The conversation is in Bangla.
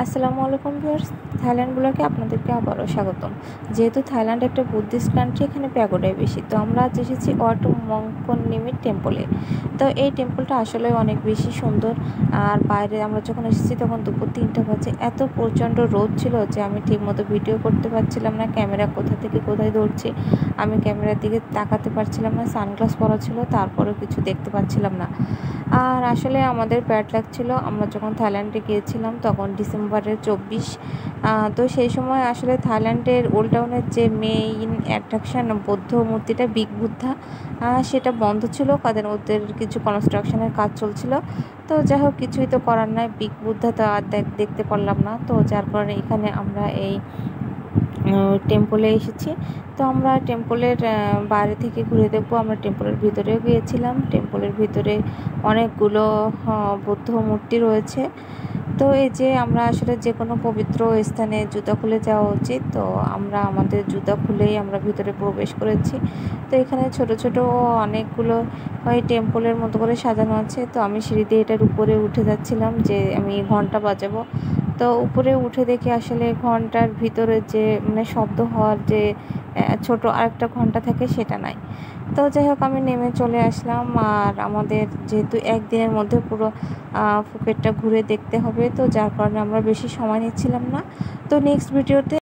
আসসালামু আলাইকুম ভিউয়ার্স, থাইল্যান্ড ব্লগে আপনাদেরকে আবারও স্বাগতম। যেহেতু থাইল্যান্ড একটা বুদ্ধিস্ট কান্ট্রি, এখানে প্যাগোডাই বেশি। তো আমরা আজ এসেছি ওয়াটো মঙ্কননিমি টেম্পলে। তো এই টেম্পলটা আসলে অনেক বেশি সুন্দর। আর বাইরে আমরা যখন এসেছি তখন দুপুর 3টা বাজে। এত প্রচণ্ড রোদ ছিল যে আমি ঠিকমতো ভিডিও করতে পারছিলাম না। ক্যামেরা কোথা থেকে কোথায় ধরছি আমি ক্যামেরার দিকে তাকাতে পারছিলাম না। সানগ্লাস পরা ছিল, তারপরেও কিছু দেখতে পাচ্ছিলাম না। আর আসলে আমাদের ব্যাড লাক ছিল, আমরা যখন থাইল্যান্ডে গিয়েছিলাম তখন ডিসেম্বরের 24। তো সেই সময় আসলে থাইল্যান্ডের ওল্ড টাউনের যে মেইন অ্যাট্রাকশান বৌদ্ধ মূর্তিটা বিগ বুদ্ধা, সেটা বন্ধ ছিল, কারণ ওদের কিছু কনস্ট্রাকশনের কাজ চলছিল। তো যাই হোক, কিছুই তো করার নাই, বিগ বুদ্ধা তো আর দেখতে পারলাম না। তো যার কারণে এখানে আমরা এই টেম্পলে এসেছি। তো আমরা টেম্পলের বাইরে থেকে ঘুরে দেখবো। আমরা টেম্পলের ভিতরেও গিয়েছিলাম। টেম্পলের ভিতরে অনেকগুলো বৌদ্ধ মূর্তি রয়েছে। তো এই যে আমরা আসলে যে কোনো পবিত্র স্থানে জুতা খুলে যাওয়া উচিত। তো আমরা আমাদের জুতা খুলেই আমরা ভিতরে প্রবেশ করেছি। তো এখানে ছোট ছোট অনেকগুলো ওই টেম্পলের মতো করে সাজানো আছে। তো আমি সিঁড়ি দিয়ে এটার উপরে উঠে যাচ্ছিলাম যে আমি ঘন্টা বাজাবো। তো উপরে উঠে দেখি আসলে ঘন্টার ভিতরে যে মানে শব্দ হওয়ার যে ছোট আরেকটা ঘন্টা থাকে সেটা নাই। তো যাই হোক, আমি নেমে চলে আসলাম। আর আমাদের যেহেতু একদিনের মধ্যে পুরো ফুকেটটা ঘুরে দেখতে হবে, তো যার কারণে আমরা বেশি সময় নিচ্ছিলাম না। তো নেক্সট ভিডিওতে